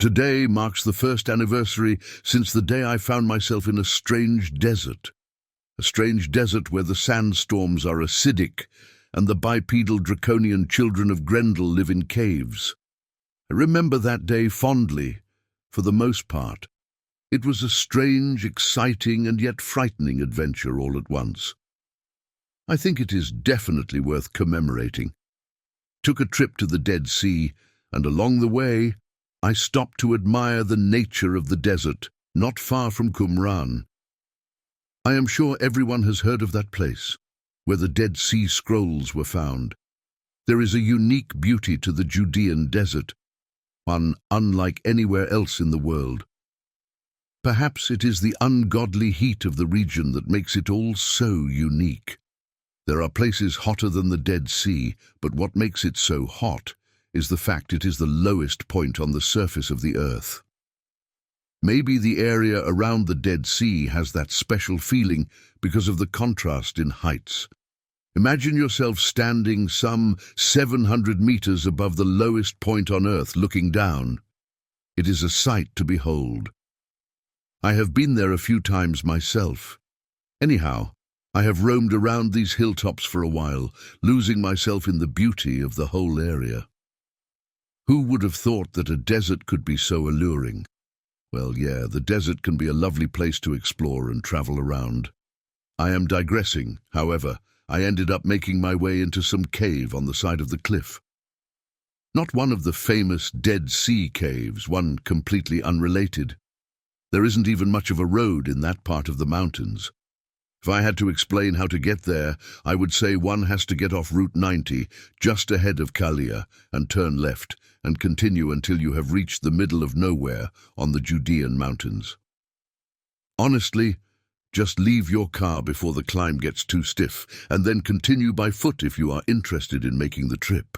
Today marks the first anniversary since the day I found myself in a strange desert. A strange desert where the sandstorms are acidic and the bipedal draconian children of Grendel live in caves. I remember that day fondly, for the most part. It was a strange, exciting, and yet frightening adventure all at once. I think it is definitely worth commemorating. Took a trip to the Dead Sea, and along the way, I stopped to admire the nature of the desert, not far from Qumran. I am sure everyone has heard of that place, where the Dead Sea Scrolls were found. There is a unique beauty to the Judean desert, one unlike anywhere else in the world. Perhaps it is the ungodly heat of the region that makes it all so unique. There are places hotter than the Dead Sea, but what makes it so hot is the fact it is the lowest point on the surface of the earth. Maybe the area around the Dead Sea has that special feeling because of the contrast in heights. Imagine yourself standing some 700 meters above the lowest point on earth looking down. It is a sight to behold. I have been there a few times myself. Anyhow, I have roamed around these hilltops for a while, losing myself in the beauty of the whole area. Who would have thought that a desert could be so alluring? Well, yeah, the desert can be a lovely place to explore and travel around. I am digressing, however. I ended up making my way into some cave on the side of the cliff. Not one of the famous Dead Sea caves, one completely unrelated. There isn't even much of a road in that part of the mountains. If I had to explain how to get there, I would say one has to get off Route 90, just ahead of Kalia, and turn left, and continue until you have reached the middle of nowhere on the Judean mountains. Honestly, just leave your car before the climb gets too stiff, and then continue by foot if you are interested in making the trip.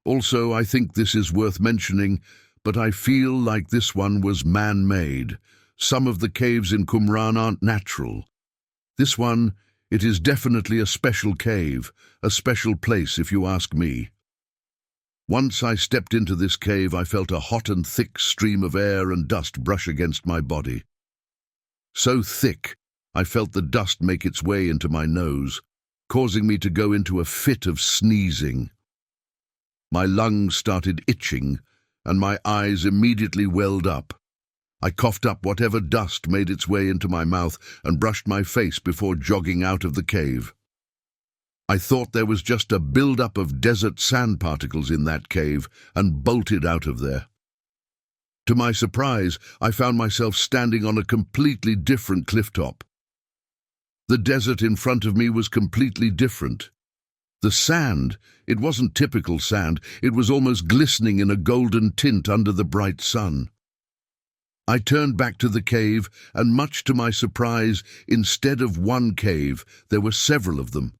Also, I think this is worth mentioning, but I feel like this one was man-made. Some of the caves in Qumran aren't natural. This one, it is definitely a special cave, a special place if you ask me. Once I stepped into this cave, I felt a hot and thick stream of air and dust brush against my body. So thick, I felt the dust make its way into my nose, causing me to go into a fit of sneezing. My lungs started itching, and my eyes immediately welled up. I coughed up whatever dust made its way into my mouth and brushed my face before jogging out of the cave. I thought there was just a build-up of desert sand particles in that cave and bolted out of there. To my surprise, I found myself standing on a completely different clifftop. The desert in front of me was completely different. The sand, it wasn't typical sand, it was almost glistening in a golden tint under the bright sun. I turned back to the cave, and much to my surprise, instead of one cave, there were several of them.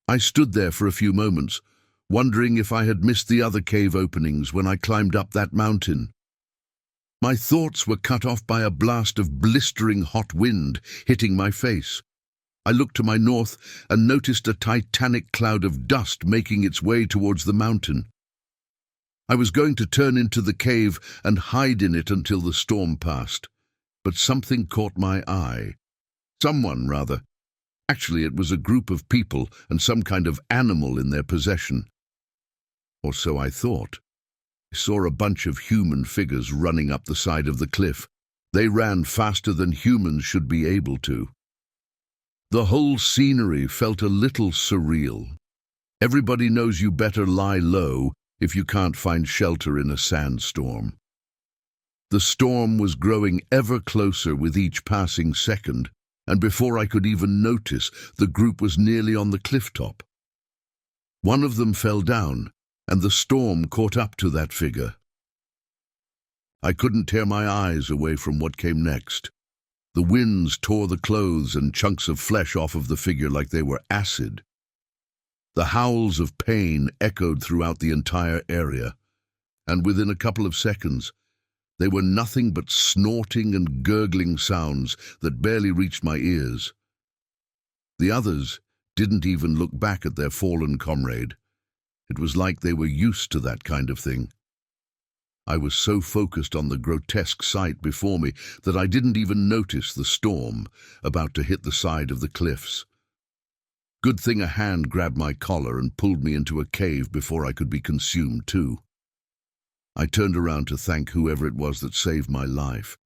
I stood there for a few moments, wondering if I had missed the other cave openings when I climbed up that mountain. My thoughts were cut off by a blast of blistering hot wind hitting my face. I looked to my north and noticed a titanic cloud of dust making its way towards the mountain. I was going to turn into the cave and hide in it until the storm passed, but something caught my eye. Someone, rather. Actually, it was a group of people and some kind of animal in their possession. Or so I thought. I saw a bunch of human figures running up the side of the cliff. They ran faster than humans should be able to. The whole scenery felt a little surreal. Everybody knows you better lie low if you can't find shelter in a sandstorm. The storm was growing ever closer with each passing second, and before I could even notice, the group was nearly on the clifftop. One of them fell down, and the storm caught up to that figure. I couldn't tear my eyes away from what came next. The winds tore the clothes and chunks of flesh off of the figure like they were acid. The howls of pain echoed throughout the entire area, and within a couple of seconds, they were nothing but snorting and gurgling sounds that barely reached my ears. The others didn't even look back at their fallen comrade. It was like they were used to that kind of thing. I was so focused on the grotesque sight before me that I didn't even notice the storm about to hit the side of the cliffs. Good thing a hand grabbed my collar and pulled me into a cave before I could be consumed too. I turned around to thank whoever it was that saved my life.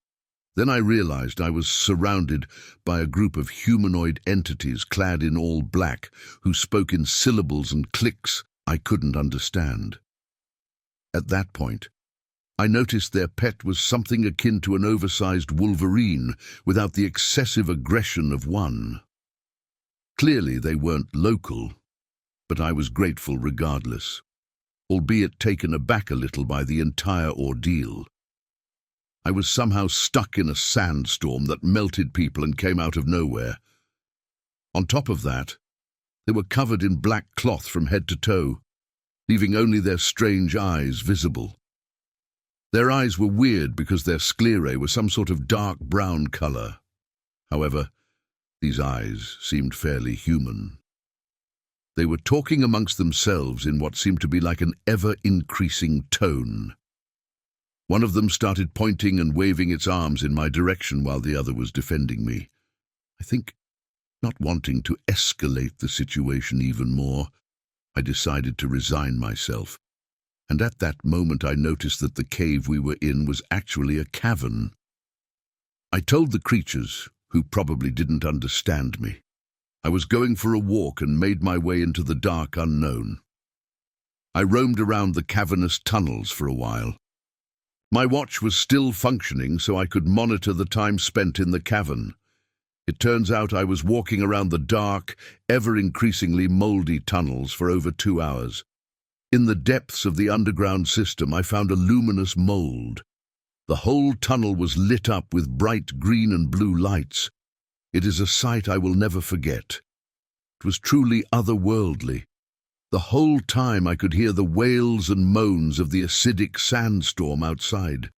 Then I realized I was surrounded by a group of humanoid entities clad in all black who spoke in syllables and clicks I couldn't understand. At that point, I noticed their pet was something akin to an oversized wolverine without the excessive aggression of one. Clearly they weren't local, but I was grateful regardless, albeit taken aback a little by the entire ordeal. I was somehow stuck in a sandstorm that melted people and came out of nowhere. On top of that, they were covered in black cloth from head to toe, leaving only their strange eyes visible. Their eyes were weird because their sclerae were some sort of dark brown color. However, these eyes seemed fairly human. They were talking amongst themselves in what seemed to be like an ever-increasing tone. One of them started pointing and waving its arms in my direction while the other was defending me. I think, not wanting to escalate the situation even more, I decided to resign myself. And at that moment I noticed that the cave we were in was actually a cavern. I told the creatures, who probably didn't understand me, I was going for a walk and made my way into the dark unknown. I roamed around the cavernous tunnels for a while. My watch was still functioning, so I could monitor the time spent in the cavern. It turns out I was walking around the dark, ever-increasingly moldy tunnels for over 2 hours. In the depths of the underground system, I found a luminous mold. The whole tunnel was lit up with bright green and blue lights. It is a sight I will never forget. It was truly otherworldly. The whole time I could hear the wails and moans of the acidic sandstorm outside.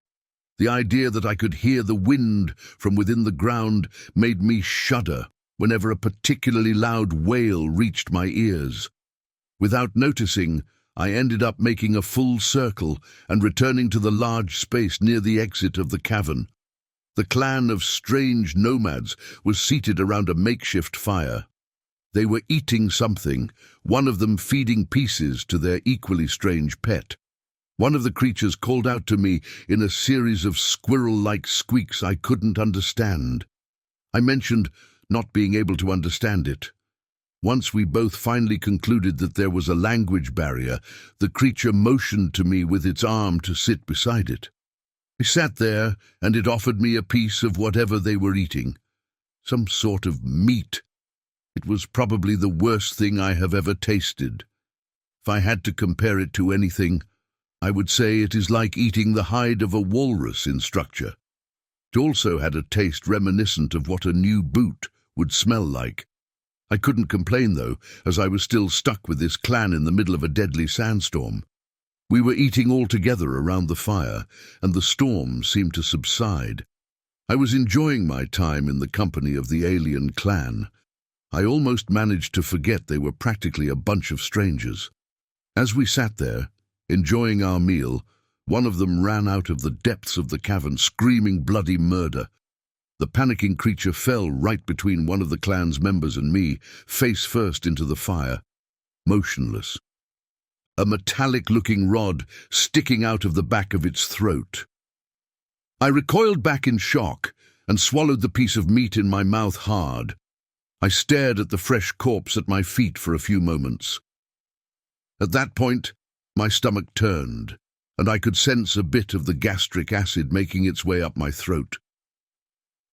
The idea that I could hear the wind from within the ground made me shudder whenever a particularly loud wail reached my ears. Without noticing, I ended up making a full circle and returning to the large space near the exit of the cavern. The clan of strange nomads was seated around a makeshift fire. They were eating something, one of them feeding pieces to their equally strange pet. One of the creatures called out to me in a series of squirrel-like squeaks I couldn't understand. I mentioned not being able to understand it. Once we both finally concluded that there was a language barrier, the creature motioned to me with its arm to sit beside it. I sat there, and it offered me a piece of whatever they were eating. Some sort of meat. It was probably the worst thing I have ever tasted. If I had to compare it to anything, I would say it is like eating the hide of a walrus in structure. It also had a taste reminiscent of what a new boot would smell like. I couldn't complain, though, as I was still stuck with this clan in the middle of a deadly sandstorm. We were eating all together around the fire, and the storm seemed to subside. I was enjoying my time in the company of the alien clan. I almost managed to forget they were practically a bunch of strangers. As we sat there, enjoying our meal, one of them ran out of the depths of the cavern screaming bloody murder. The panicking creature fell right between one of the clan's members and me, face first into the fire, motionless. A metallic-looking rod sticking out of the back of its throat. I recoiled back in shock and swallowed the piece of meat in my mouth hard. I stared at the fresh corpse at my feet for a few moments. At that point, my stomach turned, and I could sense a bit of the gastric acid making its way up my throat.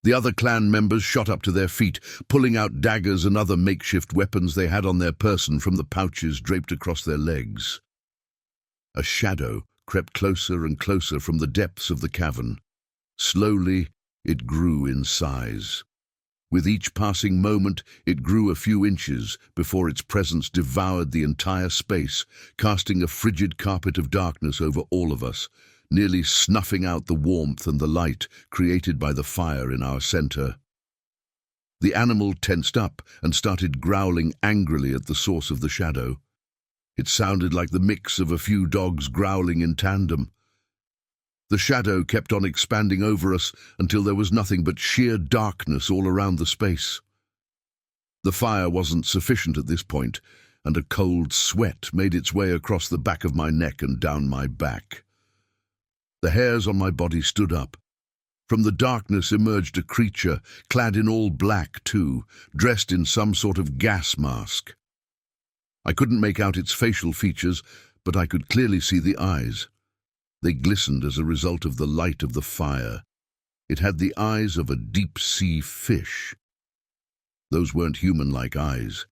The other clan members shot up to their feet, pulling out daggers and other makeshift weapons they had on their person from the pouches draped across their legs. A shadow crept closer and closer from the depths of the cavern. Slowly, it grew in size. With each passing moment, it grew a few inches before its presence devoured the entire space, casting a frigid carpet of darkness over all of us, nearly snuffing out the warmth and the light created by the fire in our center. The animal tensed up and started growling angrily at the source of the shadow. It sounded like the mix of a few dogs growling in tandem. The shadow kept on expanding over us until there was nothing but sheer darkness all around the space. The fire wasn't sufficient at this point, and a cold sweat made its way across the back of my neck and down my back. The hairs on my body stood up. From the darkness emerged a creature, clad in all black too, dressed in some sort of gas mask. I couldn't make out its facial features, but I could clearly see the eyes. They glistened as a result of the light of the fire. It had the eyes of a deep-sea fish. Those weren't human-like eyes.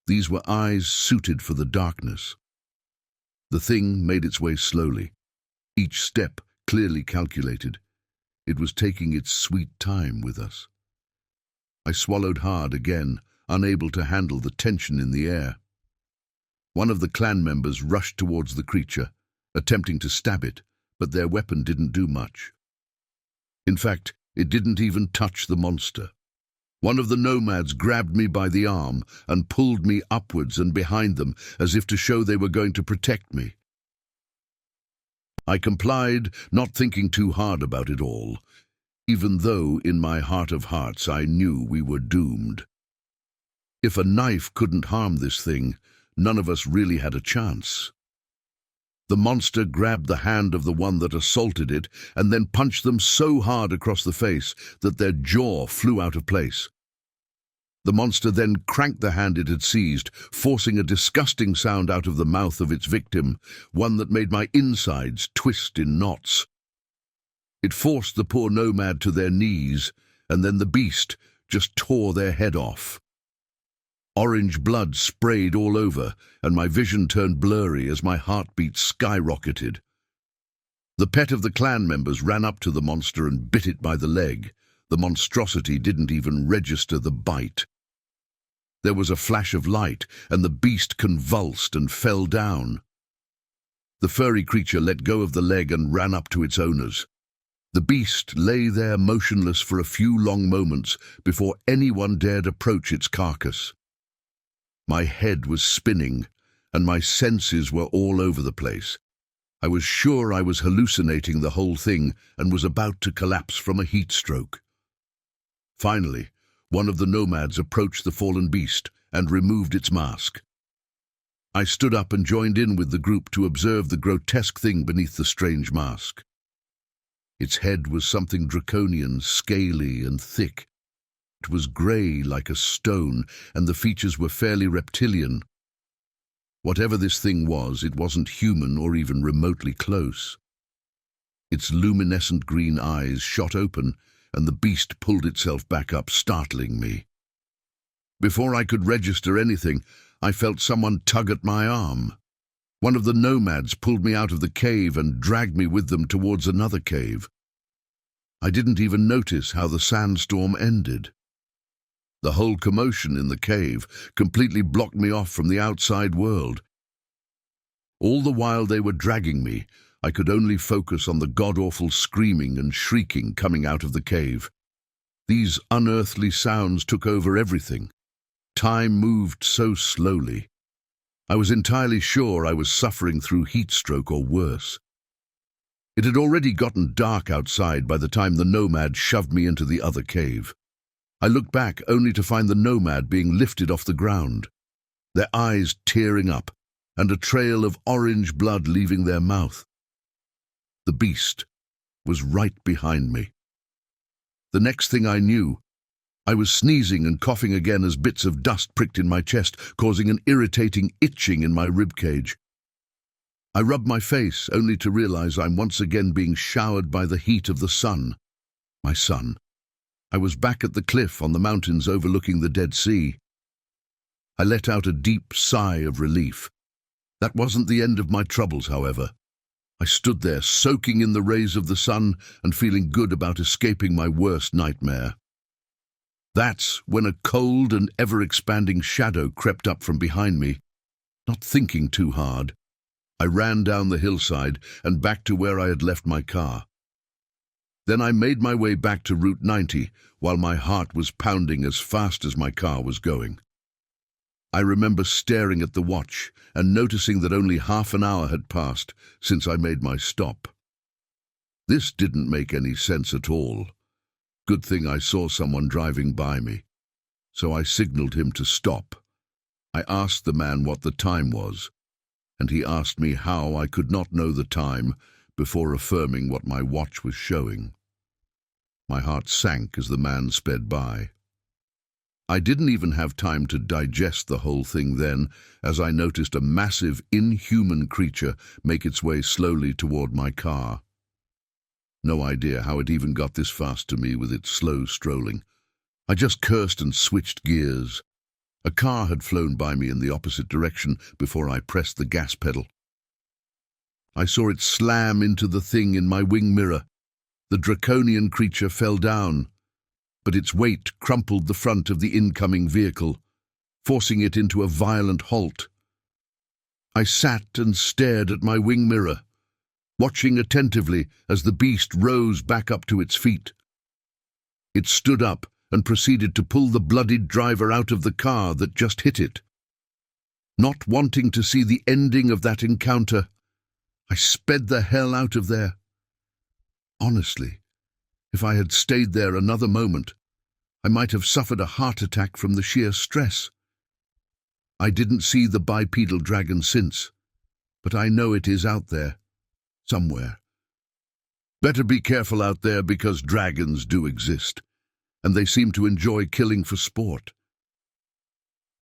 These were eyes suited for the darkness. The thing made its way slowly, each step clearly calculated. It was taking its sweet time with us. I swallowed hard again, unable to handle the tension in the air. One of the clan members rushed towards the creature, attempting to stab it, but their weapon didn't do much. In fact, it didn't even touch the monster. One of the nomads grabbed me by the arm and pulled me upwards and behind them as if to show they were going to protect me. I complied, not thinking too hard about it all, even though in my heart of hearts I knew we were doomed. If a knife couldn't harm this thing, none of us really had a chance. The monster grabbed the hand of the one that assaulted it and then punched them so hard across the face that their jaw flew out of place. The monster then cranked the hand it had seized, forcing a disgusting sound out of the mouth of its victim, one that made my insides twist in knots. It forced the poor nomad to their knees, and then the beast just tore their head off. Orange blood sprayed all over, and my vision turned blurry as my heartbeat skyrocketed. The pet of the clan members ran up to the monster and bit it by the leg. The monstrosity didn't even register the bite. There was a flash of light, and the beast convulsed and fell down. The furry creature let go of the leg and ran up to its owners. The beast lay there motionless for a few long moments before anyone dared approach its carcass. My head was spinning, and my senses were all over the place. I was sure I was hallucinating the whole thing and was about to collapse from a heat stroke. Finally, one of the nomads approached the fallen beast and removed its mask. I stood up and joined in with the group to observe the grotesque thing beneath the strange mask. Its head was something draconian, scaly and thick. It was grey like a stone, and the features were fairly reptilian. Whatever this thing was, it wasn't human or even remotely close. Its luminescent green eyes shot open, and the beast pulled itself back up, startling me. Before I could register anything, I felt someone tug at my arm. One of the nomads pulled me out of the cave and dragged me with them towards another cave. I didn't even notice how the sandstorm ended. The whole commotion in the cave completely blocked me off from the outside world. All the while they were dragging me, I could only focus on the god-awful screaming and shrieking coming out of the cave. These unearthly sounds took over everything. Time moved so slowly. I was entirely sure I was suffering through heat stroke or worse. It had already gotten dark outside by the time the nomad shoved me into the other cave. I looked back only to find the nomad being lifted off the ground, their eyes tearing up, and a trail of orange blood leaving their mouth. The beast was right behind me. The next thing I knew, I was sneezing and coughing again as bits of dust pricked in my chest, causing an irritating itching in my ribcage. I rubbed my face only to realize I'm once again being showered by the heat of the sun. My son. I was back at the cliff on the mountains overlooking the Dead Sea. I let out a deep sigh of relief. That wasn't the end of my troubles, however. I stood there, soaking in the rays of the sun and feeling good about escaping my worst nightmare. That's when a cold and ever-expanding shadow crept up from behind me. Not thinking too hard, I ran down the hillside and back to where I had left my car. Then I made my way back to Route 90 while my heart was pounding as fast as my car was going. I remember staring at the watch and noticing that only half an hour had passed since I made my stop. This didn't make any sense at all. Good thing I saw someone driving by me, so I signaled him to stop. I asked the man what the time was, and he asked me how I could not know the time before affirming what my watch was showing. My heart sank as the man sped by. I didn't even have time to digest the whole thing then, as I noticed a massive, inhuman creature make its way slowly toward my car. No idea how it even got this fast to me with its slow strolling. I just cursed and switched gears. A car had flown by me in the opposite direction before I pressed the gas pedal. I saw it slam into the thing in my wing mirror. The draconian creature fell down, but its weight crumpled the front of the incoming vehicle, forcing it into a violent halt. I sat and stared at my wing mirror, watching attentively as the beast rose back up to its feet. It stood up and proceeded to pull the bloodied driver out of the car that just hit it. Not wanting to see the ending of that encounter, I sped the hell out of there. Honestly, if I had stayed there another moment, I might have suffered a heart attack from the sheer stress. I didn't see the bipedal dragon since, but I know it is out there, somewhere. Better be careful out there because dragons do exist, and they seem to enjoy killing for sport.